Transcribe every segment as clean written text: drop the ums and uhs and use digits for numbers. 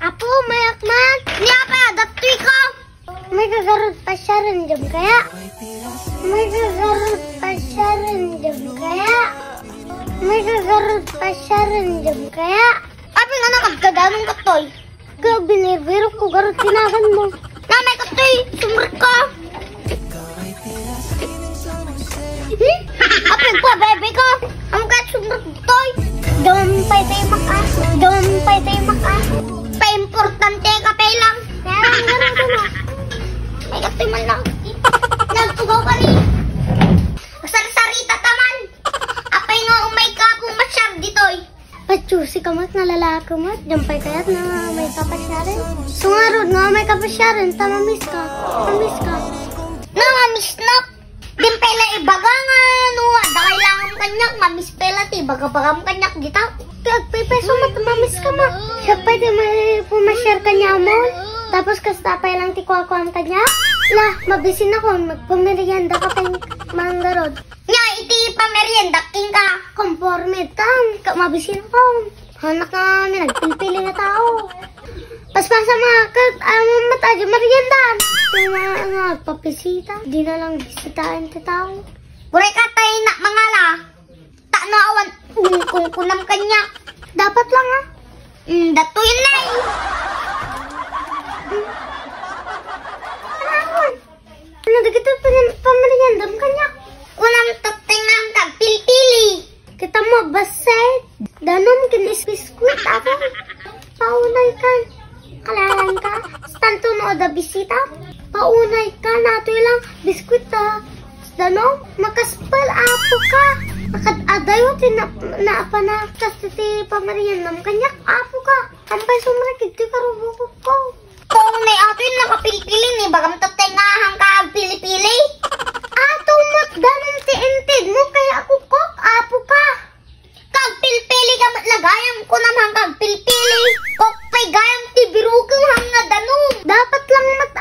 Apo, mayak man. Niya pa, datoy ko. May gagarot pa siya rin dyan kaya. May gagarot pa siya rin dyan kaya. May gagarot pa siya rin dyan kaya. Abi nga na kagkaganong katoy. Kaya binibiro ko garot tinagan mo. Na may katoy, sumrot ko. Apin pa, bebe ko. Ang kat sumrot toy. Dompay tayo maka. Dompay tayo maka. Pa-importante ka pa lang. Kaya ganun ko na. Ay, katoy man lang. Nagtugaw ka rin. Masarsarita taman. Apay nga umay ka kung masyar ditoy. Pachusi ka mat, nalalaki mat. Jampay kaya't na may kapasyarin. Sungarod nga may kapasyarin. Tamamis ka. Tamamis ka. Namamis na. Dimpela ibaga nga. No, ada kailangan kanyak. Mamis pela ti. Baga-bagam kanyak dito. Kag peso mat, mamis ka ma. Siya pa di may pumasyar kanya mo. Tapos kastapay lang ti kuha-kuhaan kanya. Lah, mabisin ako. Magpamerienda ka pang manggarod. Nga, iti pamerienda king ka. Conforme tam. Mabisin ako. Hanak nga, nagpilpili na tao. Paspasa mga kat, matadyo merienda. Kaya nga, papisita. Di na lang bisitain ti tao. Buray ka tayo na mga la. Tak na awan. Kung kunam kanya. Dapat lang ha. Datuin na eh. Ano dito pameriendam kanya? Unang tatingang kagpilpili. Kita mo basay. Danom kinis biskuit ako. Paunay ka. Kalalan ka. Stanto no da bisita. Paunay ka. Natoy lang biskuit ha. Danom makaspal apo ka. Nakad-adayo tinapanakas ti pameriendam kanya. Apo ka. Kampay sumrakid ti karubukot ko. Paunay ato yung nakapilpili ni bagam tatengahang kagpili-pili. Ato mat danon ti intid mo kaya ako kok, apo ka. Kagpilpili ka mat lagayam ko namang kagpilpili. Kok pay gayam ti birukong hang nga danon. Dapat lang mat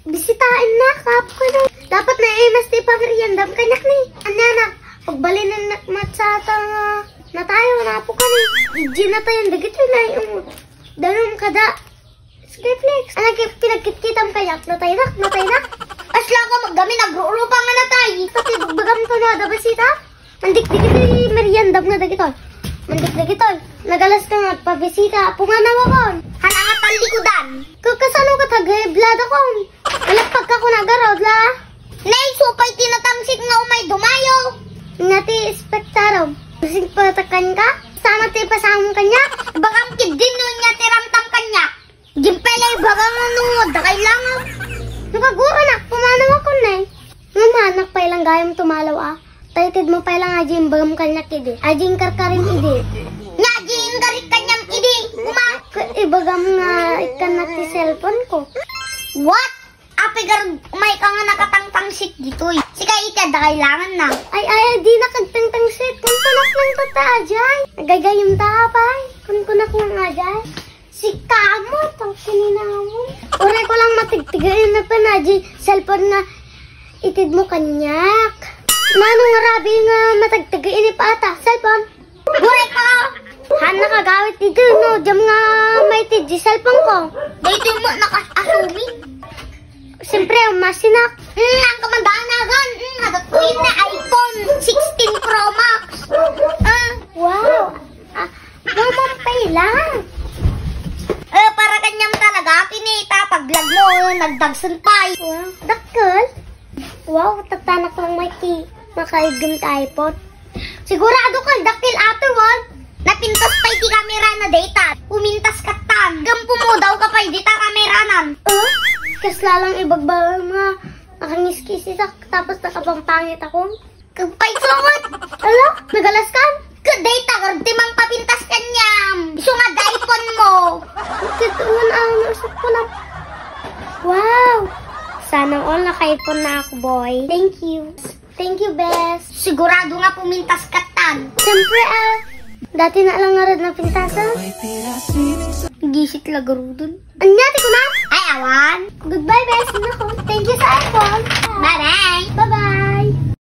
bisitain na kapo ka na. Dapat na mas ti pameriendam kanyak ni. Anyanak, pagbalinan na mat sa atang na tayo na apo ka ni. Iji na tayo dagit na yung danon kada. Skiflex. Anak, pinagkit-kitam kayak. Natay na. Asla ka magdami. Nagrurupa nga natay. Pati bagam ko na. Dabasita. Mandik-dikit meriendam nga dagitoy. Mandik-dagitoy. Nagalas ka nga. Pabisita. Punga na wakon. Hanangat ang likudan. Kasano ka tagay-blad ako. Malagpag ka ko nagarod la. Nay, supay tinatamsik nga umay dumayo. Nga ti spektarom. Masing patakan ka. Sama ti pasamong kanya. Bagam kidin nun nga tiramtam kanya. Gimpelay bagang ano, da kailangan. Nakaguro na, pumanaw ako na eh. Ngamanak pa ilang gayam tumalaw Taytid mo pa ilang ajing bagam kanyak idi. Ajing karkarin idi. Nga ajing karit kanyam idi. Ibagam nga ikan na ti cellphone ko. What? Apigar may ka nga nakatangtangsit dito eh. Sika ika, da kailangan na. Ay, di nakagtangtangsit. Kunkunak lang to ta ajay. Nagagayim ta apay. Kunkunak lang ajay. Si kamo, tang sininamon. Uray ko lang matigtigayin na pa na di cellphone nga itid mo kanyak. Manong rabi nga matagtigayin pa ata, cellphone. Uray ka! Han nakagawit dito, no? Diyam nga may tid di cellphone ko. Dito mo nakasumi. Siyempre, masinak. Ang kamandanagan. Nadatuin na iPhone 16 Pro Max. Wow! Mamampay lang. Para kanyang talaga, pinita, pag-vlog mo, nagdagsunpay. Wow, dakal. Wow, tatanak lang may makaigam ta iPod. Sigurado ka, dakil ato, wag. Napintas pa iti kamera na data. Pumintas ka tan. Gampo mo daw ka pa iti kameranan. Kaslalang ibagbawal nga. Nakangiskisi tapos nakapampangit ako. Kagpay sumat. Ala, nagalas ka? Data, timang papintas kanyam. Sungad iPhone mo. Kituan ang usap ko na. Wow. Sana all naka-iPhone na ako, boy. Thank you. Thank you, best. Sigurado nga pumintas ka tan. Siyempre, dati na lang nga rin na pintasan. Gisit lagarudon. Anyati ko na. Ay, awan. Goodbye, best. Nako. Thank you sa iPhone. Bye-bye. Bye-bye.